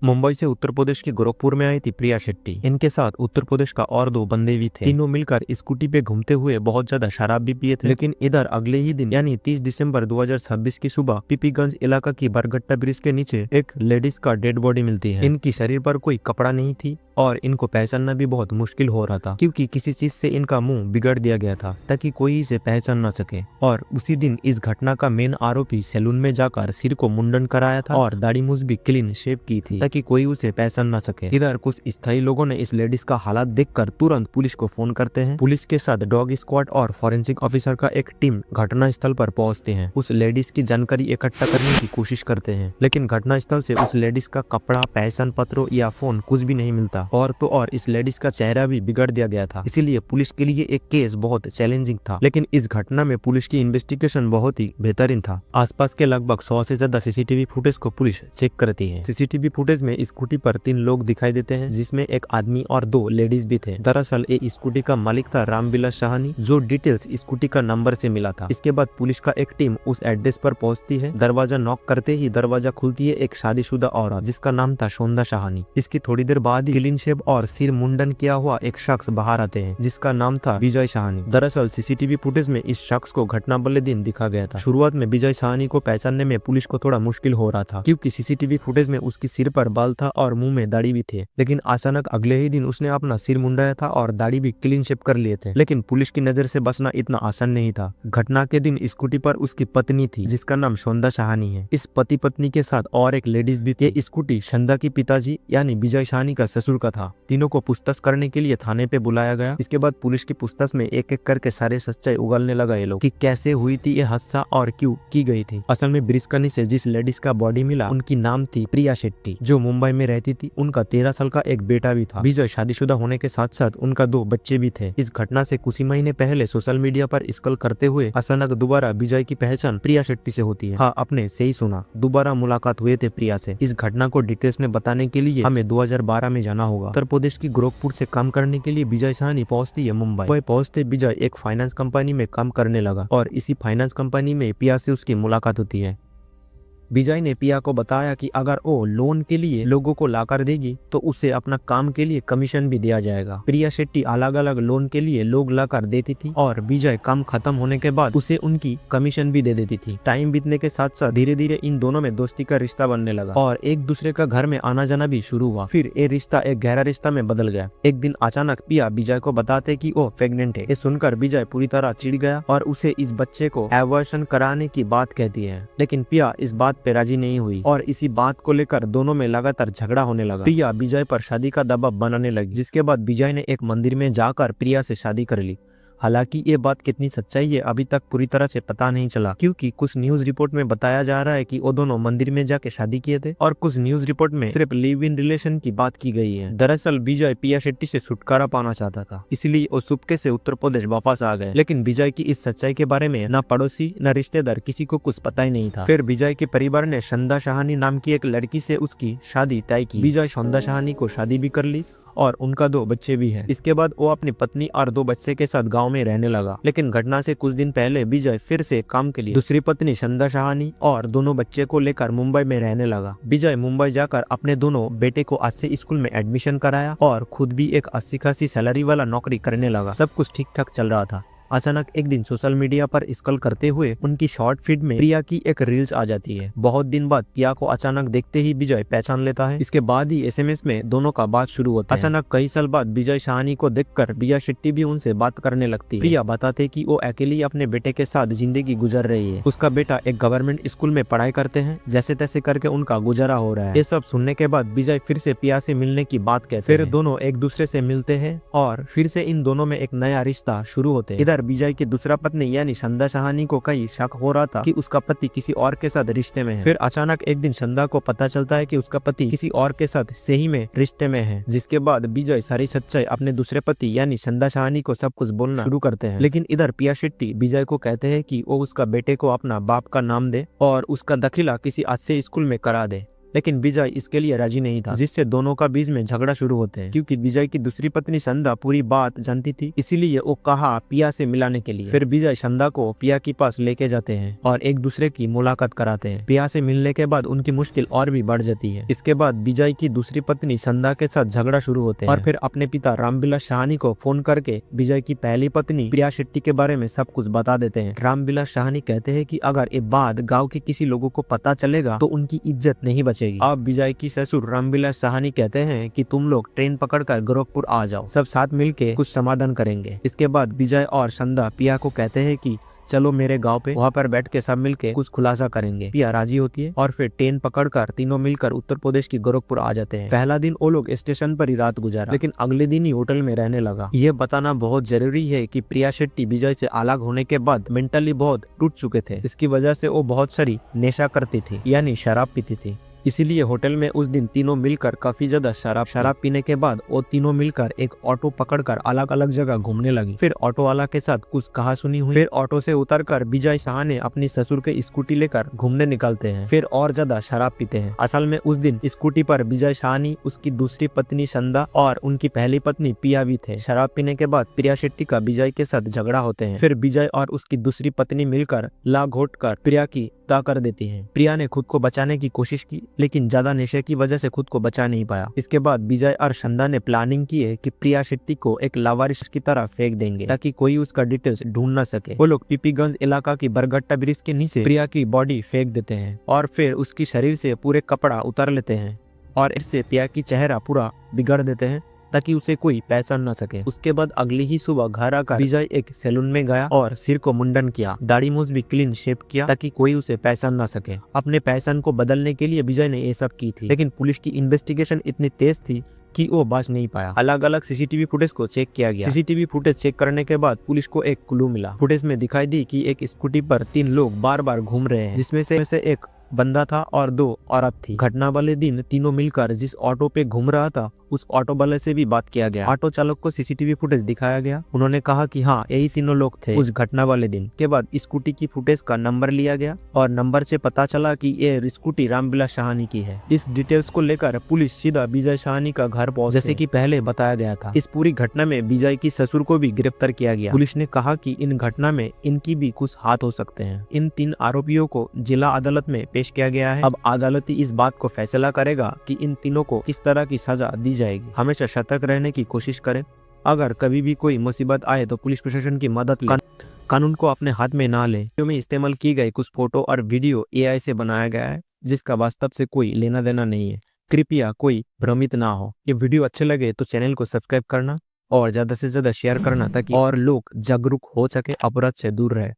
मुंबई से उत्तर प्रदेश के गोरखपुर में आई थी प्रिया शेट्टी। इनके साथ उत्तर प्रदेश का और दो बंदे भी थे। तीनों मिलकर स्कूटी पे घूमते हुए बहुत ज्यादा शराब भी पिए थे। लेकिन इधर अगले ही दिन यानी 30 दिसंबर 2026 की सुबह पीपीगंज इलाका की बरगट्टा ब्रिज के नीचे एक लेडीज का डेड बॉडी मिलती है। इनकी शरीर पर कोई कपड़ा नहीं थी और इनको पहचानना भी बहुत मुश्किल हो रहा था, क्योंकि किसी चीज से इनका मुंह बिगड़ दिया गया था ताकि कोई इसे पहचान न सके। और उसी दिन इस घटना का मेन आरोपी सैलून में जाकर सिर को मुंडन कराया था और दाढ़ी मूछ भी क्लीन शेव की थी ताकि कोई उसे पहचान न सके। इधर कुछ स्थायी लोगों ने इस लेडीज का हालात देखकर तुरंत पुलिस को फोन करते हैं। पुलिस के साथ डॉग स्क्वाड और फॉरेंसिक ऑफिसर का एक टीम घटना स्थल पर पहुंचते हैं। उस लेडीज की जानकारी इकट्ठा करने की कोशिश करते हैं, लेकिन घटना स्थल से उस लेडीज का कपड़ा, पहचान पत्र या फोन कुछ भी नहीं मिलता। और तो और इस लेडीज का चेहरा भी बिगड़ दिया गया था, इसीलिए पुलिस के लिए एक केस बहुत चैलेंजिंग था। लेकिन इस घटना में पुलिस की इन्वेस्टिगेशन बहुत ही बेहतरीन था। आसपास के लगभग 100 से ज्यादा सीसीटीवी फुटेज को पुलिस चेक करती है। सीसीटीवी फुटेज में स्कूटी पर 3 लोग दिखाई देते हैं, जिसमें एक आदमी और 2 लेडीज भी थे। दरअसल ये स्कूटी का मालिक था रामविलास साहनी, जो डिटेल्स स्कूटी का नंबर से मिला था। इसके बाद पुलिस का एक टीम उस एड्रेस पर पहुंचती है। दरवाजा नॉक करते ही दरवाजा खुलती है एक शादीशुदा औरत, जिसका नाम था सोंदा साहनी। इसकी थोड़ी देर बाद ही क्लीन शेव और सिर मुंडन किया हुआ एक शख्स बाहर आते हैं, जिसका नाम था विजय साहनी। दरअसल सीसीटीवी फुटेज में इस शख्स को घटना वाले दिन दिखा गया था। शुरुआत में विजय साहनी को पहचानने में पुलिस को थोड़ा मुश्किल हो रहा था, क्योंकि सीसीटीवी फुटेज में उसकी सिर पर बाल था और मुंह में दाढ़ी भी थे। लेकिन अचानक अगले ही दिन उसने अपना सिर मुंडाया था और दाढ़ी भी क्लीन शेव कर लिए थे। लेकिन पुलिस की नजर से बचना इतना आसान नहीं था। घटना के दिन स्कूटी पर उसकी पत्नी थी, जिसका नाम सोंदा साहनी है। इस पति पत्नी के साथ और एक लेडीज भी थी। स्कूटी सोंदा की पिताजी यानी विजय साहनी का ससुर का था। तीनों को पूछताछ करने के लिए थाने पे बुलाया गया। इसके बाद पुलिस की पूछताछ में एक एक करके सारे सच्चाई उगलने लगा ये लोग, कि कैसे हुई थी ये हादसा और क्यों की गई थी। असल में ब्रिज के नीचे जिस लेडीज का बॉडी मिला, उनकी नाम थी प्रिया शेट्टी, जो मुंबई में रहती थी। उनका 13 साल का एक बेटा भी था। विजय शादीशुदा होने के साथ साथ उनका 2 बच्चे भी थे। इस घटना से कुछ ही महीने पहले सोशल मीडिया पर स्क्रॉल करते हुए अचानक दोबारा विजय की पहचान प्रिया शेट्टी से होती है। हाँ, आपने सही सुना, दोबारा मुलाकात हुए थे प्रिया से। इस घटना को डिटेल्स में बताने के लिए हमें 2012 में जाना होगा। उत्तर प्रदेश की गोरखपुर से काम करने के लिए विजय साहनी पहुंचती है मुंबई। पहुंचते विजय एक फाइनेंस कंपनी में काम करने लगा और इसी फाइनेंस कंपनी में प्रिया से उसकी मुलाकात होती है। विजय ने प्रिया को बताया कि अगर वो लोन के लिए लोगों को लाकर देगी तो उसे अपना काम के लिए कमीशन भी दिया जाएगा। प्रिया शेट्टी अलग अलग लोन के लिए लोग लाकर देती थी और विजय काम खत्म होने के बाद उसे उनकी कमीशन भी दे देती थी। टाइम बीतने के साथ साथ धीरे धीरे इन दोनों में दोस्ती का रिश्ता बनने लगा और एक दूसरे का घर में आना जाना भी शुरू हुआ। फिर ये रिश्ता एक गहरा रिश्ता में बदल गया। एक दिन अचानक प्रिया विजय को बताते कि वो प्रेग्नेंट है। ये सुनकर विजय पूरी तरह चिढ़ गया और उसे इस बच्चे को एबॉर्शन कराने की बात कहती है। लेकिन प्रिया इस बात पे राजी नहीं हुई और इसी बात को लेकर दोनों में लगातार झगड़ा होने लगा। प्रिया विजय पर शादी का दबाव बनाने लगी, जिसके बाद विजय ने एक मंदिर में जाकर प्रिया से शादी कर ली। हालांकि ये बात कितनी सच्चाई है अभी तक पूरी तरह से पता नहीं चला, क्योंकि कुछ न्यूज रिपोर्ट में बताया जा रहा है कि वो दोनों मंदिर में जाके शादी किए थे और कुछ न्यूज रिपोर्ट में सिर्फ लिव इन रिलेशन की बात की गई है। दरअसल विजय प्रिया शेट्टी से छुटकारा पाना चाहता था, इसलिए वो चुपके से उत्तर प्रदेश वापस आ गए। लेकिन विजय की इस सच्चाई के बारे में न पड़ोसी न रिश्तेदार किसी को कुछ पता ही नहीं था। फिर विजय के परिवार ने सोंदा साहनी नाम की एक लड़की से उसकी शादी तय की। विजय सोंदा साहनी को शादी भी कर ली और उनका 2 बच्चे भी हैं। इसके बाद वो अपनी पत्नी और 2 बच्चे के साथ गांव में रहने लगा। लेकिन घटना से कुछ दिन पहले विजय फिर से काम के लिए दूसरी पत्नी सोंदा साहनी और दोनों बच्चे को लेकर मुंबई में रहने लगा। विजय मुंबई जाकर अपने दोनों बेटे को आज से स्कूल में एडमिशन कराया और खुद भी एक अच्छी खासी सैलरी वाला नौकरी करने लगा। सब कुछ ठीक ठाक चल रहा था। अचानक एक दिन सोशल मीडिया पर स्क्रॉल करते हुए उनकी शॉर्ट फीड में प्रिया की एक रील्स आ जाती है। बहुत दिन बाद प्रिया को अचानक देखते ही विजय पहचान लेता है। इसके बाद ही एसएमएस में दोनों का बात शुरू होता है। अचानक कई साल बाद विजय साहनी को देखकर प्रिया शेट्टी भी उनसे बात करने लगती है। प्रिया बताते कि वो अकेली अपने बेटे के साथ जिंदगी गुजर रही है। उसका बेटा एक गवर्नमेंट स्कूल में पढ़ाई करते हैं, जैसे तैसे करके उनका गुजारा हो रहा है। ये सब सुनने के बाद विजय फिर से प्रिया से मिलने की बात कहते हैं। फिर दोनों एक दूसरे से मिलते हैं और फिर से इन दोनों में एक नया रिश्ता शुरू होते हैं। इधर विजय की दूसरा पत्नी यानी सोंदा साहनी को कई शक हो रहा था कि उसका पति किसी और के साथ रिश्ते में है। फिर अचानक एक दिन सोंदा को पता चलता है कि उसका पति किसी और के साथ सही में रिश्ते में है, जिसके बाद विजय सारी सच्चाई अपने दूसरे पति यानी सोंदा साहनी को सब कुछ बोलना शुरू करते हैं। लेकिन इधर प्रिया शेट्टी विजय को कहते हैं कि वो उसका बेटे को अपना बाप का नाम दे और उसका दाखिला किसी अच्छे स्कूल में करा दे। लेकिन विजय इसके लिए राजी नहीं था, जिससे दोनों का बीच में झगड़ा शुरू होते हैं। क्योंकि विजय की दूसरी पत्नी संध्या पूरी बात जानती थी, इसीलिए वो कहा पिया से मिलाने के लिए। फिर विजय संध्या को पिया के पास लेके जाते हैं और एक दूसरे की मुलाकात कराते हैं। पिया से मिलने के बाद उनकी मुश्किल और भी बढ़ जाती है। इसके बाद विजय की दूसरी पत्नी संध्या के साथ झगड़ा शुरू होते हैं और फिर अपने पिता रामविलास साहनी को फोन करके विजय की पहली पत्नी प्रिया शेट्टी के बारे में सब कुछ बता देते हैं। रामविलास साहनी कहते हैं कि अगर ये बात गांव के किसी लोगों को पता चलेगा तो उनकी इज्जत नहीं बचेगी। अब विजय की ससुर रामविलास साहनी कहते हैं कि तुम लोग ट्रेन पकड़कर गोरखपुर आ जाओ, सब साथ मिलके कुछ समाधान करेंगे। इसके बाद विजय और संध्या पिया को कहते हैं कि चलो मेरे गांव पे, वहाँ पर बैठ के सब मिलके कुछ खुलासा करेंगे। पिया राजी होती है और फिर ट्रेन पकड़कर तीनों मिलकर उत्तर प्रदेश की गोरखपुर आ जाते हैं। पहला दिन वो लोग स्टेशन पर ही रात गुजारा, लेकिन अगले दिन ही होटल में रहने लगा। ये बताना बहुत जरूरी है कि प्रिया शेट्टी विजय से अलग होने के बाद मेंटली बहुत टूट चुके थे। इसकी वजह से वो बहुत सारी नशा करती थी, यानी शराब पीती थी। इसीलिए होटल में उस दिन तीनों मिलकर काफी ज्यादा शराब पीने के बाद वो तीनों मिलकर एक ऑटो पकड़कर अलग अलग जगह घूमने लगी। फिर ऑटो वाला के साथ कुछ कहासुनी हुई। फिर ऑटो से उतरकर विजय साहनी अपनी ससुर के स्कूटी लेकर घूमने निकलते हैं। फिर और ज्यादा शराब पीते हैं। असल में उस दिन स्कूटी पर विजय साहनी, उसकी दूसरी पत्नी संध्या और उनकी पहली पत्नी पिया भी थे। शराब पीने के बाद प्रिया शेट्टी का विजय के साथ झगड़ा होते हैं। फिर विजय और उसकी दूसरी पत्नी मिलकर ला घोट कर प्रिया की हत्या कर देती है। प्रिया ने खुद को बचाने की कोशिश की, लेकिन ज्यादा नशे की वजह से खुद को बचा नहीं पाया। इसके बाद विजय और संध्या ने प्लानिंग की है कि प्रिया शेट्टी को एक लावारिस की तरह फेंक देंगे ताकि कोई उसका डिटेल्स ढूंढ न सके। वो लोग पीपीगंज इलाका की बरगट्टा ब्रिज के नीचे प्रिया की बॉडी फेंक देते हैं और फिर उसकी शरीर से पूरे कपड़ा उतार लेते हैं और इससे प्रिया की चेहरा पूरा बिगाड़ देते हैं ताकि उसे कोई पहचान न सके। उसके बाद अगली ही सुबह घर आकर विजय एक सैलून में गया और सिर को मुंडन किया, दाढ़ी मूछ भी क्लीन शेप किया ताकि कोई उसे पहचान न सके। अपने पहचान को बदलने के लिए विजय ने ये सब की थी, लेकिन पुलिस की इन्वेस्टिगेशन इतनी तेज थी कि वो बच नहीं पाया। अलग अलग सीसीटीवी फुटेज को चेक किया गया। सीसीटीवी फुटेज चेक करने के बाद पुलिस को एक क्लू मिला। फुटेज में दिखाई दी कि एक स्कूटी पर 3 लोग बार बार घूम रहे हैं, जिसमें से एक बंदा था और 2 औरत थी। घटना वाले दिन तीनों मिलकर जिस ऑटो पे घूम रहा था उस ऑटो वाले से भी बात किया गया। ऑटो चालक को सीसीटीवी फुटेज दिखाया गया। उन्होंने कहा कि हाँ, यही तीनों लोग थे उस घटना वाले दिन। के बाद स्कूटी की फुटेज का नंबर लिया गया और नंबर से पता चला कि ये स्कूटी रामविलास साहनी की है। इस डिटेल्स को लेकर पुलिस सीधा विजय साहनी का घर पहुंची, जैसे कि पहले बताया गया था। इस पूरी घटना में विजय की ससुर को भी गिरफ्तार किया गया। पुलिस ने कहा कि इन घटना में इनकी भी कुछ हाथ हो सकते हैं। इन 3 आरोपियों को जिला अदालत में पेश किया गया है। अब अदालत इस बात को फैसला करेगा कि इन तीनों को किस तरह की सजा दी जाएगी। हमेशा सतर्क रहने की कोशिश करें। अगर कभी भी कोई मुसीबत आए तो पुलिस प्रशासन की मदद लें। कानून को अपने हाथ में ना लें। वीडियो में इस्तेमाल की गई कुछ फोटो और वीडियो AI से बनाया गया है, जिसका वास्तव से कोई लेना देना नहीं है। कृपया कोई भ्रमित ना हो। ये वीडियो अच्छे लगे तो चैनल को सब्सक्राइब करना और ज्यादा से ज्यादा शेयर करना ताकि और लोग जागरूक हो सके, अपराध से दूर रहे।